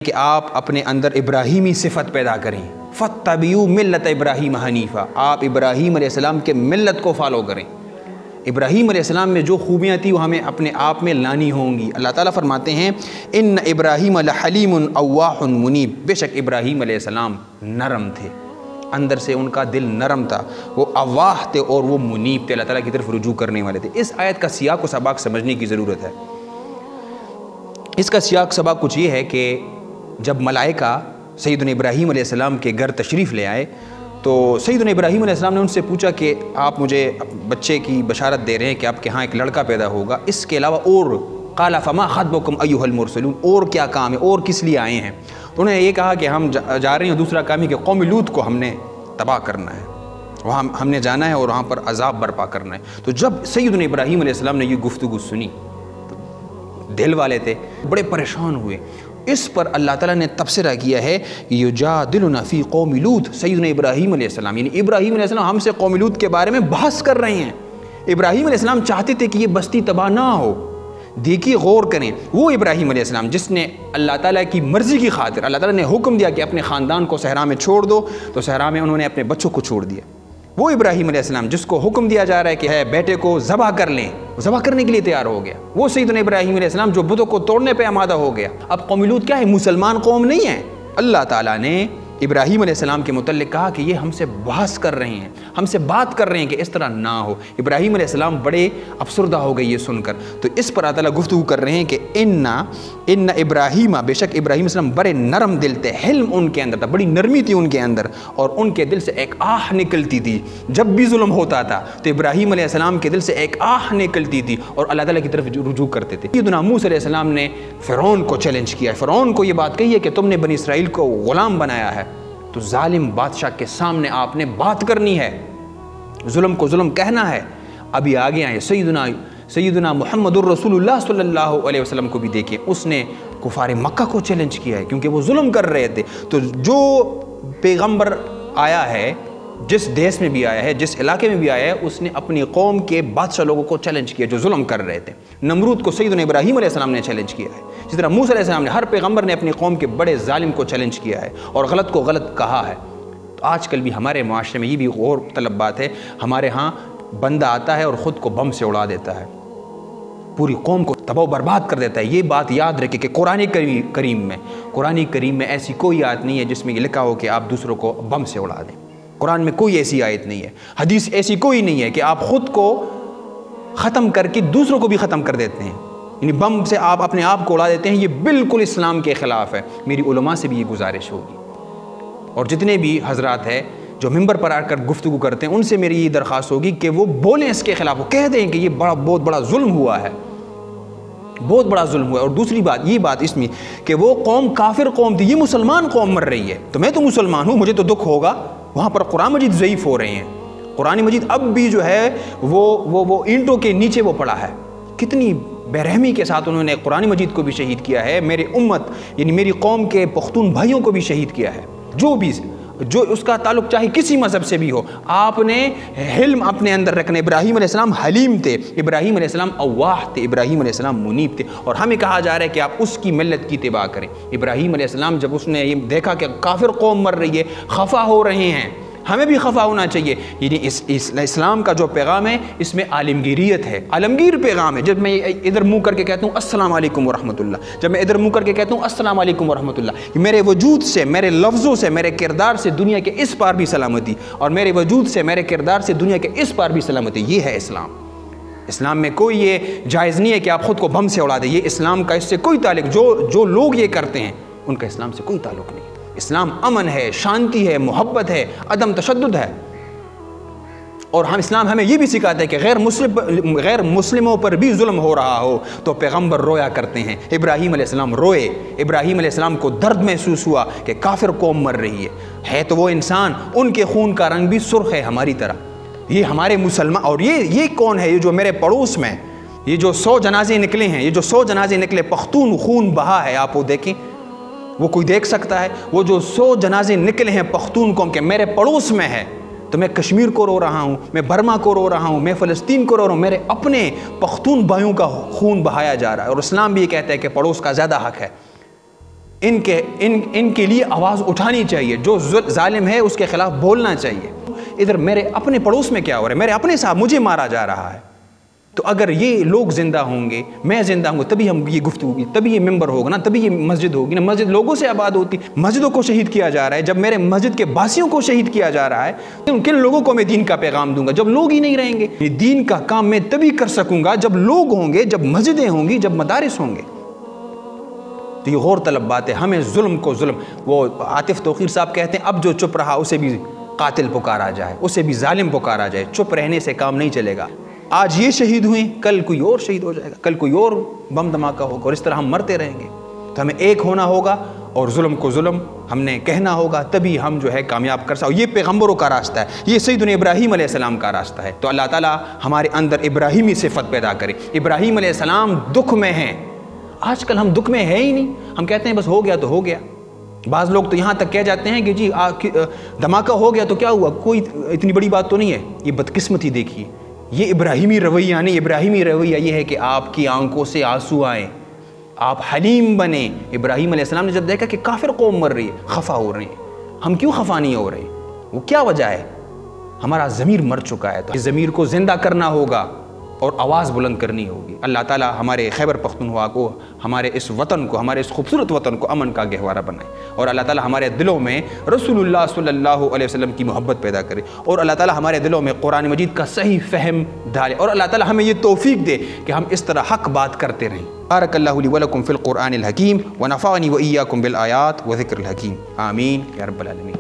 کہ آپ اپنے اندر ابراہیمی صفت پیدا کریں، فَاتَّبِعُوا مِلَّةَ ابراہیم حنیفا، آپ ابراہیم علیہ السلام کے ملت کو فالو کریں۔ ابراہیم علیہ السلام میں جو خوبیاں تھیں وہ ہمیں اپنے آپ میں لانی ہوں گی۔ اللہ تعالیٰ فرماتے ہیں ان ابراہیم لحلیم اواہ منیب، بے شک ابراہیم علیہ السلام نرم تھے، اندر سے ان کا دل نرم تھا، وہ اواہ تھے اور وہ منیب تھے، اللہ تعالیٰ کی طرف رجوع کرنے والے تھے۔ اس آیت کا سیاق و سباق سمجھنے کی ضرورت ہے۔ اس کا سیاق سباق کچھ یہ ہے کہ جب ملائکہ سیدنا ابراہیم علیہ السلام کے گھر تشریف لے آئے تو سیدنا ابراہیم علیہ السلام نے ان سے پوچھا کہ آپ مجھے بچے کی بشارت دے رہے ہیں کہ آپ کے ہاں ایک لڑکا پیدا ہوگا، اس کے علاوہ اور قال فما خطبکم ایھا المرسلون، اور کیا کام ہے، اور کس لیے آئے ہیں؟ تو انہوں نے یہ کہا کہ ہم جا رہے ہیں، دوسرا کام ہے کہ قوم لوط کو ہم نے تباہ کرنا ہے، وہاں ہم نے جانا ہے اور وہاں پر عذاب برپا کرنا ہے۔ تو جب سیدنا ابراہیم علیہ السلام نے یہ گفتگو سنی، دل والے تھے، بڑے پریشان ہوئے۔ اس پر اللہ تعالیٰ نے تبصرہ کیا ہے یجادلنا فی قوم لوط، سیدنا ابراہیم علیہ السلام، یعنی ابراہیم علیہ السلام ہم سے قوم لوط کے بارے میں بحث کر رہے ہیں۔ ابراہیم علیہ السلام چاہتے تھے کہ یہ بستی تباہ نہ ہو۔ دیکھیے، غور کریں، وہ ابراہیم علیہ السلام جس نے اللہ تعالیٰ کی مرضی کی خاطر، اللہ تعالیٰ نے حکم دیا کہ اپنے خاندان کو صحرا میں چھوڑ دو، تو صحرا میں انہوں نے اپنے بچوں کو چھوڑ دیا۔ وہ ابراہیم علیہ السلام جس کو حکم دیا جا رہا ہے کہ بیٹے کو ذبح کر لیں، ذبح کرنے کے لیے تیار ہو گیا۔ وہ سیدنا ابراہیم علیہ السلام جو بتوں کو توڑنے پہ آمادہ ہو گیا۔ اب قوم لوط کیا ہے؟ مسلمان قوم نہیں ہے۔ اللہ تعالیٰ نے ابراہیم علیہ السلام کے متعلق کہا کہ یہ ہم سے بحث کر رہے ہیں، ہم سے بات کر رہے ہیں کہ اس طرح نہ ہو۔ ابراہیم علیہ السلام بڑے افسردہ ہو گئے یہ سن کر، تو اس پر اللہ تعالیٰ گفتگو کر رہے ہیں کہ ان ابراہیم، بے شک ابراہیم علیہ السلام بڑے نرم دل تھے، حلم ان کے اندر تھا، بڑی نرمی تھی ان کے اندر، اور ان کے دل سے ایک آہ نکلتی تھی۔ جب بھی ظلم ہوتا تھا تو ابراہیم علیہ السلام کے دل سے ایک آہ نکلتی تھی اور اللہ تعالیٰ کی طرف رجوع کرتے تھے۔ سیدنا موسیٰ علیہ السلام نے فرعون کو چیلنج کیا، فرعون کو یہ بات کہی ہے کہ تم نے بنی اسرائیل کو غلام بنایا ہے، تو ظالم بادشاہ کے سامنے آپ نے بات کرنی ہے، ظلم کو ظلم کہنا ہے۔ ابھی آگے آئے سیدنا محمد الرسول اللہ صلی اللہ علیہ وسلم کو بھی دیکھیں، اس نے کفار مکہ کو چیلنج کیا ہے کیونکہ وہ ظلم کر رہے تھے۔ تو جو پیغمبر آیا ہے، جس دیس میں بھی آیا ہے، جس علاقے میں بھی آیا ہے، اس نے اپنی قوم کے بادشاہ لوگوں کو چیلنج کیا جو ظلم کر رہے تھے۔ نمرود کو سیدنا ابراہیم علیہ السلام نے چیلنج کیا ہے، جس طرح موسیٰ علیہ السلام نے، ہر پیغمبر نے اپنی قوم کے بڑے ظالم کو چیلنج کیا ہے اور غلط کو غلط کہا ہے۔ تو آج کل بھی ہمارے معاشرے میں یہ بھی غور طلب بات ہے، ہمارے ہاں بندہ آتا ہے اور خود کو بم سے اڑا دیتا ہے، پوری قوم کو تباہ و برباد کر دیتا ہے۔ یہ بات یاد رکھے کہ قرآن کریم میں ایسی کوئی آیت نہیں ہے جس میں یہ لکھا ہو کہ آپ دوسروں کو بم سے اڑا دیں۔ قرآن میں کوئی ایسی آیت نہیں ہے، حدیث ایسی کوئی نہیں ہے کہ آپ خود کو ختم کر کے دوسروں کو بھی ختم کر دیتے ہیں، یعنی بم سے آپ اپنے آپ کو اڑا دیتے ہیں۔ یہ بالکل اسلام کے خلاف ہے۔ میری علماء سے بھی یہ گزارش ہوگی، اور جتنے بھی حضرات ہیں جو ممبر پر آ کر گفتگو کرتے ہیں ان سے میری یہ درخواست ہوگی کہ وہ بولیں اس کے خلاف، وہ کہہ دیں کہ یہ بہت بڑا ظلم ہوا ہے، بہت بڑا ظلم ہوا ہے۔ اور دوسری بات، یہ بات اس میں کہ وہ قوم کافر قوم تھی، یہ مسلمان قوم مر رہی ہے، تو میں تو مسلمان ہوں، مجھے تو دکھ ہوگا۔ وہاں پر قرآن مجید ضعیف ہو رہے ہیں، قرآن مجید اب بھی جو ہے وہ اینٹوں کے نیچے وہ پڑا ہے۔ کتنی بے رحمی کے ساتھ انہوں نے قرآن مجید کو بھی شہید کیا ہے، میرے امت یعنی میری قوم کے پختون بھائیوں کو بھی شہید کیا ہے۔ جو اس کا تعلق چاہے کسی مذہب سے بھی ہو، آپ نے حلم اپنے اندر رکھنا۔ ابراہیم علیہ السلام حلیم تھے، ابراہیم علیہ السلام اواہ تھے، ابراہیم علیہ السلام منیب تھے، اور ہمیں کہا جا رہا ہے کہ آپ اس کی ملت کی اتباع کریں۔ ابراہیم علیہ السلام جب اس نے یہ دیکھا کہ کافر قوم مر رہی ہے، خفا ہو رہے ہیں، ہمیں بھی خفا ہونا چاہیے۔ یعنی اسلام کا جو پیغام ہے اس میں عالمگیریت ہے، عالمگیر پیغام ہے۔ جب میں ادھر منہ کر کے کہتا ہوں السلام علیکم ورحمۃ اللہ، جب میں ادھر منہ کر کے کہتا ہوں السلام علیکم ورحمۃ اللہ، میرے وجود سے، میرے لفظوں سے، میرے کردار سے دنیا کے اس پار بھی سلامتی، اور میرے وجود سے، میرے کردار سے دنیا کے اس پار بھی سلامتی۔ یہ ہے اسلام۔ اسلام میں کوئی یہ جائز نہیں ہے کہ آپ خود کو بم سے اڑا دیں، یہ اسلام کا اس سے کوئی تعلق، جو لوگ یہ کرتے ہیں ان کا اسلام سے کوئی تعلق نہیں۔ اسلام امن ہے، شانتی ہے، محبت ہے، عدم تشدد ہے۔ اور اسلام ہمیں یہ بھی سکھاتا ہے کہ غیر مسلموں پر بھی ظلم ہو رہا ہو تو پیغمبر رویا کرتے ہیں۔ ابراہیم علیہ السلام روئے، ابراہیم علیہ السلام کو درد محسوس ہوا کہ کافر قوم مر رہی ہے تو وہ انسان، ان کے خون کا رنگ بھی سرخ ہے ہماری طرح۔ یہ ہمارے مسلمان، اور یہ کون ہے؟ یہ جو میرے پڑوس میں یہ جو 100 جنازے نکلے ہیں، یہ جو 100 جنازے نکلے، پختون خون بہا ہے، آپ وہ دیکھیں، وہ کوئی دیکھ سکتا ہے؟ وہ جو 100 جنازے نکلے ہیں پختون قوم کے، میرے پڑوس میں ہے، تو میں کشمیر کو رو رہا ہوں، میں برما کو رو رہا ہوں، میں فلسطین کو رو رہا ہوں، میرے اپنے پختون بھائیوں کا خون بہایا جا رہا ہے۔ اور اسلام بھی یہ کہتا ہے کہ پڑوس کا زیادہ حق ہے۔ ان کے لیے آواز اٹھانی چاہیے، جو ظالم ہے اس کے خلاف بولنا چاہیے۔ ادھر میرے اپنے پڑوس میں کیا ہو رہا ہے، میرے اپنے صاحب مجھے مارا جا رہا ہے، تو اگر یہ لوگ زندہ ہوں گے، میں زندہ ہوں گا، تبھی ہم یہ گفتگو ہوگی، تبھی یہ ممبر ہوگا نا، تبھی یہ مسجد ہوگی نا۔ مسجد لوگوں سے آباد ہوتی، مسجدوں کو شہید کیا جا رہا ہے۔ جب میرے مسجد کے باسیوں کو شہید کیا جا رہا ہے، کن لوگوں کو میں دین کا پیغام دوں گا جب لوگ ہی نہیں رہیں گے؟ دین کا کام میں تبھی کر سکوں گا جب لوگ ہوں گے، جب مسجدیں ہوں گی، جب مدارس ہوں گے۔ تو یہ غور طلب بات ہے، ہمیں ظلم کو ظلم، وہ عاطف توقیر صاحب کہتے ہیں اب جو چپ رہا اسے بھی قاتل پکارا جائے، اسے بھی ظالم پکارا جائے۔ چپ رہنے سے کام نہیں چلے گا۔ آج یہ شہید ہوئے، کل کوئی اور شہید ہو جائے گا، کل کوئی اور بم دھماکہ ہوگا، اور اس طرح ہم مرتے رہیں گے۔ تو ہمیں ایک ہونا ہوگا اور ظلم کو ظلم ہم نے کہنا ہوگا، تبھی ہم جو ہے کامیاب کر سکتے۔ یہ پیغمبروں کا راستہ ہے، یہ سیدنا ابراہیم علیہ السلام کا راستہ ہے۔ تو اللہ تعالیٰ ہمارے اندر ابراہیمی صفت پیدا کرے۔ ابراہیم علیہ السلام دکھ میں ہیں، آج کل ہم دکھ میں ہے ہی نہیں، ہم کہتے ہیں بس ہو گیا تو ہو گیا۔ بعض لوگ تو یہاں تک کہہ جاتے ہیں کہ جی دھماکہ ہو گیا تو کیا ہوا، کوئی اتنی بڑی بات تو نہیں ہے۔ یہ بدقسمتی دیکھیے، یہ ابراہیمی رویہ نہیں۔ ابراہیمی رویہ یہ ہے کہ آپ کی آنکھوں سے آنسو آئیں، آپ حلیم بنیں۔ ابراہیم علیہ السلام نے جب دیکھا کہ کافر قوم مر رہی ہے، خفا ہو رہے ہیں، ہم کیوں خفا نہیں ہو رہے؟ وہ کیا وجہ ہے؟ ہمارا ضمیر مر چکا ہے، تو اس ضمیر کو زندہ کرنا ہوگا اور آواز بلند کرنی ہوگی۔ اللہ تعالیٰ ہمارے خیبر پختونخوا کو، ہمارے اس وطن کو، ہمارے اس خوبصورت وطن کو امن کا گہوارہ بنائے، اور اللہ تعالیٰ ہمارے دلوں میں رسول اللہ صلی اللہ علیہ وسلم کی محبت پیدا کرے، اور اللہ تعالیٰ ہمارے دلوں میں قرآن مجید کا صحیح فہم ڈالے، اور اللہ تعالیٰ ہمیں یہ توفیق دے کہ ہم اس طرح حق بات کرتے رہیں۔ بارک اللہ لی ولکم فی القرآن الحکیم ونفعنی وإیاکم بالآیات وذکر الحکیم، آمین یا رب العالمین۔